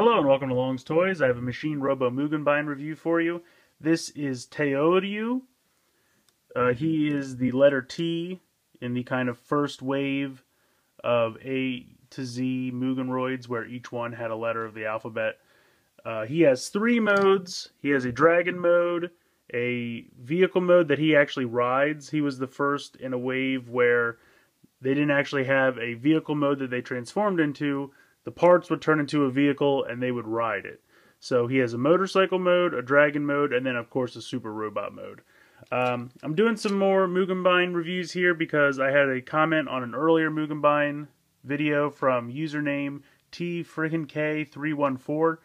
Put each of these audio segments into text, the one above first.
Hello and welcome to Long's Toys. I have a machine Robo Mugenbine review for you. This is Teiouryu. He is the letter T in the kind of first wave of A to Z Mugenroids, where each one had a letter of the alphabet. He has three modes. He has a dragon mode, a vehicle mode that he actually rides. He was the first in a wave where they didn't actually have a vehicle mode that they transformed into. The parts would turn into a vehicle and they would ride it. So he has a motorcycle mode, a dragon mode, and then of course a super robot mode. I'm doing some more Mugenbine reviews here because I had a comment on an earlier Mugenbine video from username T314,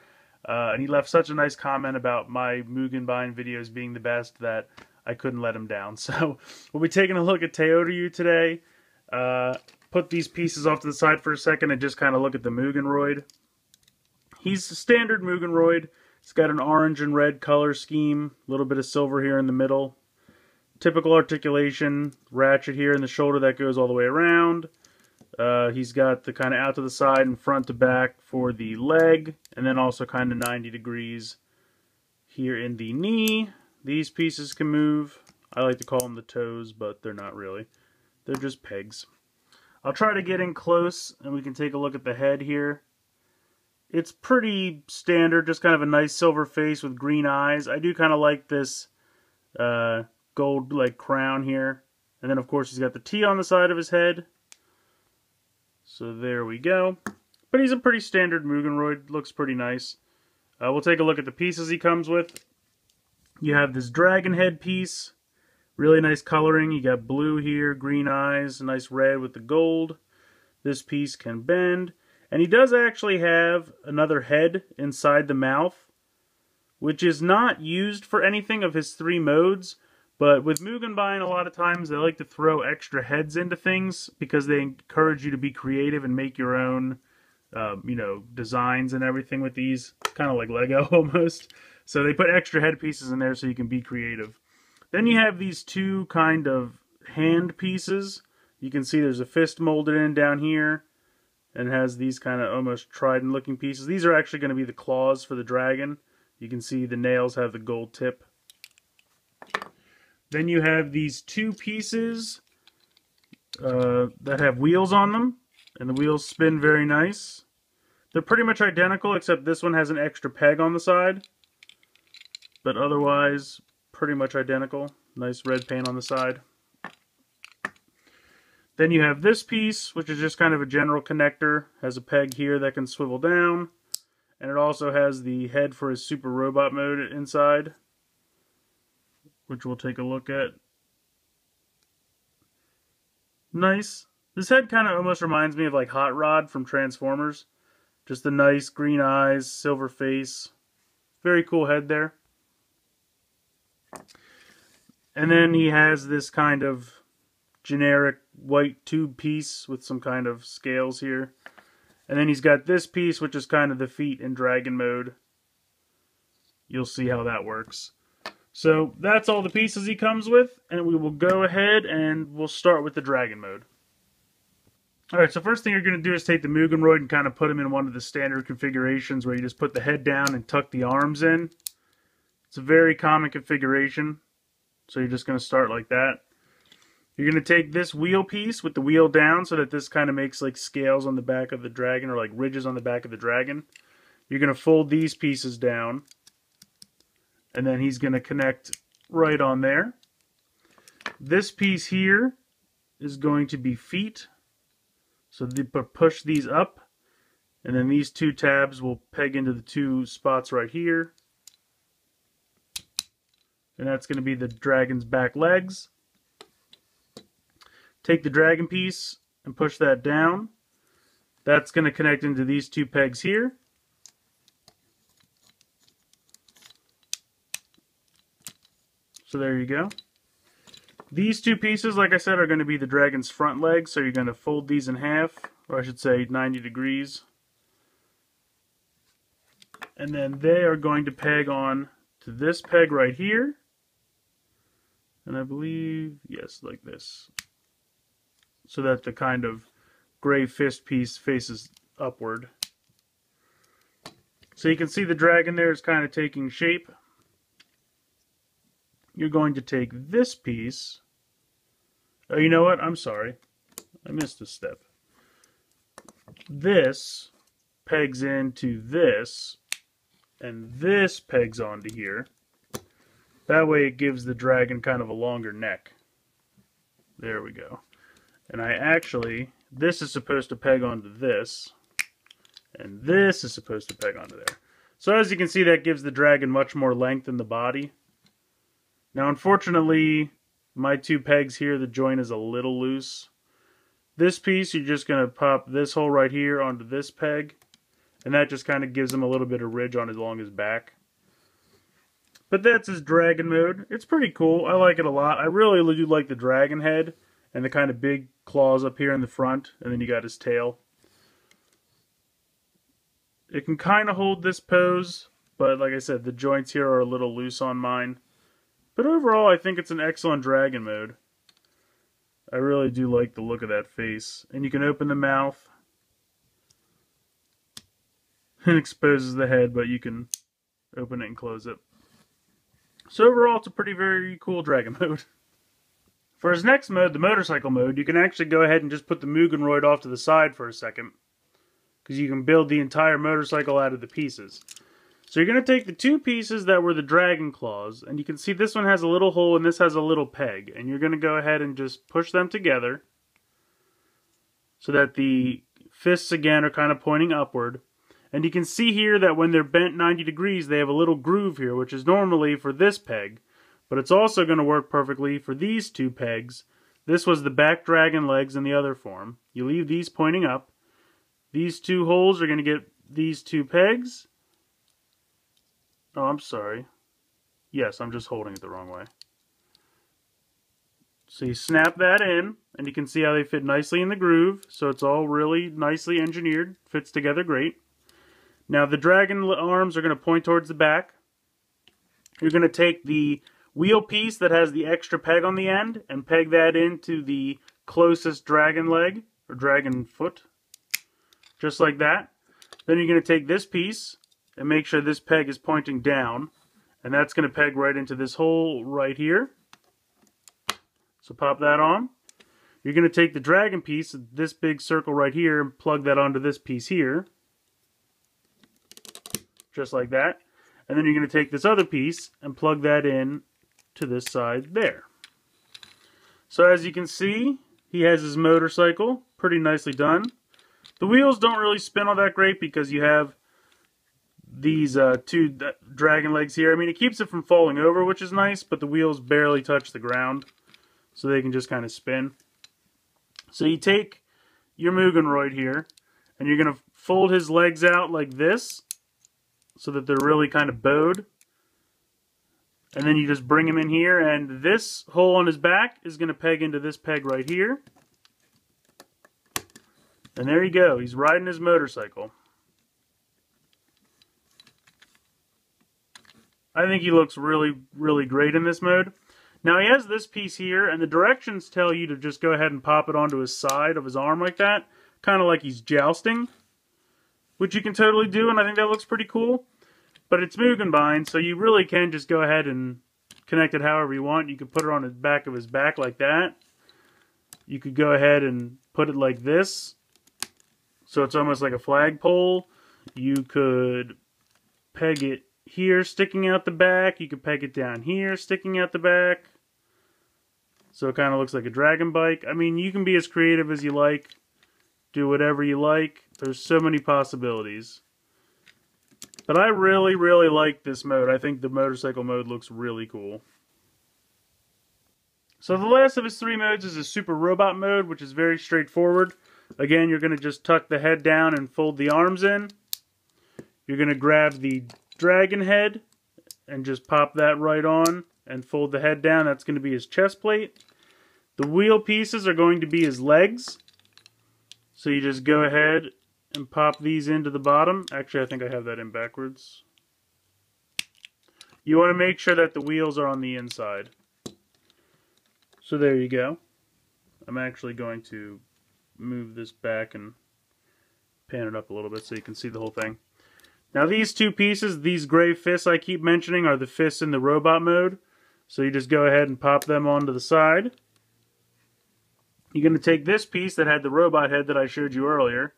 and he left such a nice comment about my Mugenbine videos being the best that I couldn't let him down. So we'll be taking a look at Teiouryu today. Put these pieces off to the side for a second and just kind of look at the Mugenroid. He's a standard Mugenroid. It's got an orange and red color scheme, a little bit of silver here in the middle. Typical articulation, ratchet here in the shoulder that goes all the way around. He's got the kind of out to the side and front to back for the leg, and then also kind of 90 degrees here in the knee. These pieces can move. I like to call them the toes, but they're not really. They're just pegs. I'll try to get in close and we can take a look at the head here. It's pretty standard, just kind of a nice silver face with green eyes. I do kind of like this gold like crown here. And then of course he's got the T on the side of his head. So there we go. But he's a pretty standard Mugenroid, looks pretty nice. We'll take a look at the pieces he comes with. You have this dragon head piece. Really nice coloring. You got blue here, green eyes, a nice red with the gold. This piece can bend. And he does actually have another head inside the mouth, which is not used for anything of his three modes. But with Mugenbine, a lot of times they like to throw extra heads into things because they encourage you to be creative and make your own, designs and everything with these. Kind of like Lego almost. So they put extra head pieces in there so you can be creative. Then you have these two kind of hand pieces. You can see there's a fist molded in down here, and it has these kind of almost trident looking pieces. These are actually going to be the claws for the dragon. You can see the nails have the gold tip. Then you have these two pieces that have wheels on them, and the wheels spin very nice. They're pretty much identical, except this one has an extra peg on the side, but otherwise pretty much identical. Nice red paint on the side. Then you have this piece, which is just kind of a general connector. Has a peg here that can swivel down. And it also has the head for his super robot mode inside, which we'll take a look at. Nice. This head kind of almost reminds me of like Hot Rod from Transformers. Just the nice green eyes, silver face. Very cool head there. And then he has this kind of generic white tube piece with some kind of scales here. And then he's got this piece, which is kind of the feet in dragon mode. You'll see how that works. So that's all the pieces he comes with, and we will go ahead and we'll start with the dragon mode. Alright, so first thing you're going to do is take the Mugenroid and kind of put him in one of the standard configurations where you just put the head down and tuck the arms in. It's a very common configuration. So you're just going to start like that. You're going to take this wheel piece with the wheel down so that this kind of makes like scales on the back of the dragon, or like ridges on the back of the dragon. You're going to fold these pieces down, and then he's going to connect right on there. This piece here is going to be feet. So they push these up, and then these two tabs will peg into the two spots right here. And that's going to be the dragon's back legs. Take the dragon piece and push that down. That's going to connect into these two pegs here. So there you go. These two pieces, like I said, are going to be the dragon's front legs. So you're going to fold these in half, or I should say 90 degrees. And then they are going to peg on to this peg right here. And I believe, yes, like this. So that the kind of gray fist piece faces upward. So you can see the dragon there is kind of taking shape. You're going to take this piece. Oh, you know what? I'm sorry. I missed a step. This pegs into this, and this pegs onto here. That way it gives the dragon kind of a longer neck. There we go. And this is supposed to peg onto this, and this is supposed to peg onto there. So as you can see, that gives the dragon much more length in the body. Now unfortunately, my two pegs here, the joint is a little loose. This piece, you're just going to pop this hole right here onto this peg, and that just kind of gives him a little bit of ridge along his back. But that's his dragon mode. It's pretty cool. I like it a lot. I really do like the dragon head and the kind of big claws up here in the front, and then you got his tail. It can kind of hold this pose, but like I said, the joints here are a little loose on mine. But overall, I think it's an excellent dragon mode. I really do like the look of that face. And you can open the mouth. It exposes the head, but you can open it and close it. So overall, it's a very cool dragon mode. For his next mode, the motorcycle mode, you can actually go ahead and just put the Mugenbine off to the side for a second, because you can build the entire motorcycle out of the pieces. So you're going to take the two pieces that were the dragon claws, and you can see this one has a little hole and this has a little peg, and you're going to go ahead and just push them together so that the fists again are kind of pointing upward. And you can see here that when they're bent 90 degrees, they have a little groove here, which is normally for this peg, but it's also going to work perfectly for these two pegs. This was the back dragon legs in the other form. You leave these pointing up. These two holes are going to get these two pegs. Oh, I'm sorry. Yes, I'm just holding it the wrong way. So you snap that in, and you can see how they fit nicely in the groove. So it's all really nicely engineered. Fits together great. Now the dragon arms are going to point towards the back. You're going to take the wheel piece that has the extra peg on the end and peg that into the closest dragon leg, or dragon foot. Just like that. Then you're going to take this piece and make sure this peg is pointing down, and that's going to peg right into this hole right here. So pop that on. You're going to take the dragon piece, this big circle right here, and plug that onto this piece here. Just like that. And then you're going to take this other piece and plug that in to this side there. So as you can see, he has his motorcycle pretty nicely done. The wheels don't really spin all that great because you have these two dragon legs here. I mean, it keeps it from falling over, which is nice, but the wheels barely touch the ground, so they can just kind of spin. So you take your Mugenbine here, and you're going to fold his legs out like this, so that they're really kind of bowed. And then you just bring him in here, and this hole on his back is going to peg into this peg right here. And there you go. He's riding his motorcycle. I think he looks really, really great in this mode. Now he has this piece here, and the directions tell you to just go ahead and pop it onto his side of his arm like that. Kind of like he's jousting, which you can totally do, and I think that looks pretty cool. But it's Mugenbine, so you really can just go ahead and connect it however you want. You could put it on the back of his back like that. You could go ahead and put it like this, so it's almost like a flagpole. You could peg it here sticking out the back. You could peg it down here sticking out the back. So it kind of looks like a dragon bike. I mean, you can be as creative as you like. Do whatever you like. There's so many possibilities. But I really, really like this mode. I think the motorcycle mode looks really cool. So the last of his three modes is a super robot mode, which is very straightforward. Again, you're going to just tuck the head down and fold the arms in. You're going to grab the dragon head and just pop that right on and fold the head down. That's going to be his chest plate. The wheel pieces are going to be his legs. So you just go ahead and pop these into the bottom. Actually, I think I have that in backwards. You want to make sure that the wheels are on the inside. So there you go. I'm actually going to move this back and pan it up a little bit so you can see the whole thing. Now these two pieces, these gray fists I keep mentioning, are the fists in the robot mode. So you just go ahead and pop them onto the side. You're going to take this piece that had the robot head that I showed you earlier,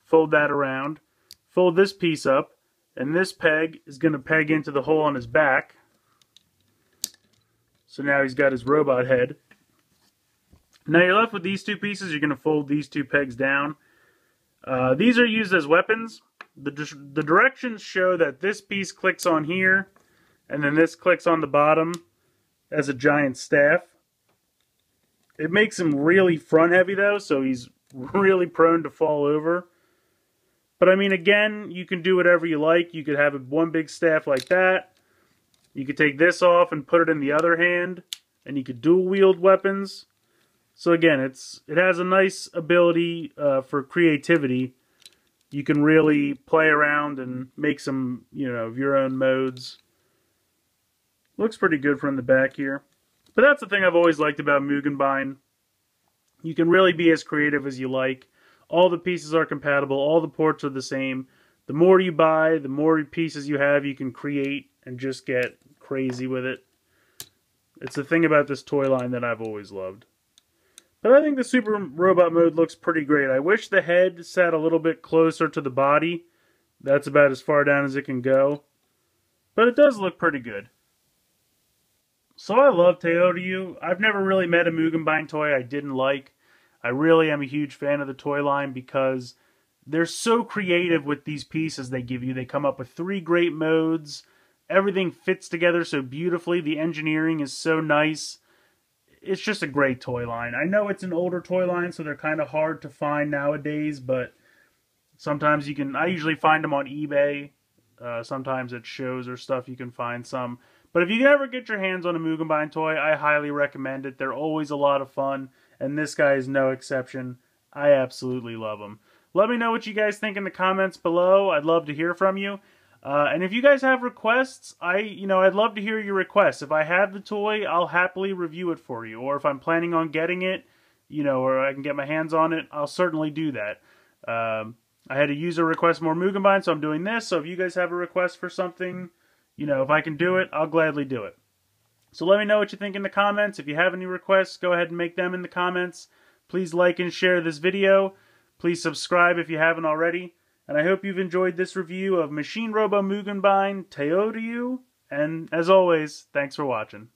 fold that around, fold this piece up, and this peg is going to peg into the hole on his back. So now he's got his robot head. Now you're left with these two pieces. You're going to fold these two pegs down. These are used as weapons. The directions show that this piece clicks on here, and then this clicks on the bottom as a giant staff. It makes him really front heavy though, so he's really prone to fall over. But I mean, again, you can do whatever you like. You could have one big staff like that. You could take this off and put it in the other hand, and you could dual wield weapons. So again, it has a nice ability for creativity. You can really play around and make some, of your own modes. Looks pretty good from the back here. But that's the thing I've always liked about Mugenbine. You can really be as creative as you like. All the pieces are compatible. All the ports are the same. The more you buy, the more pieces you have, you can create and just get crazy with it. It's the thing about this toy line that I've always loved. But I think the Super Robot mode looks pretty great. I wish the head sat a little bit closer to the body. That's about as far down as it can go. But it does look pretty good. So I love Teiouryu. I've never really met a Mugenbine toy I didn't like. I really am a huge fan of the toy line because they're so creative with these pieces they give you. They come up with 3 great modes. Everything fits together so beautifully. The engineering is so nice. It's just a great toy line. I know it's an older toy line, so they're kind of hard to find nowadays, but sometimes you can... I usually find them on eBay. Sometimes at shows or stuff you can find some. But if you can ever get your hands on a Mugenbine toy, I highly recommend it. They're always a lot of fun, and this guy is no exception. I absolutely love them. Let me know what you guys think in the comments below. I'd love to hear from you. And if you guys have requests, I'd love to hear your requests. If I have the toy, I'll happily review it for you. Or if I'm planning on getting it, or I can get my hands on it, I'll certainly do that. I had a user request more Mugenbine, so I'm doing this. So if you guys have a request for something, if I can do it, I'll gladly do it. So let me know what you think in the comments. If you have any requests, go ahead and make them in the comments. Please like and share this video. Please subscribe if you haven't already. And I hope you've enjoyed this review of Machine Robo Mugenbine Teiouryu. And as always, thanks for watching.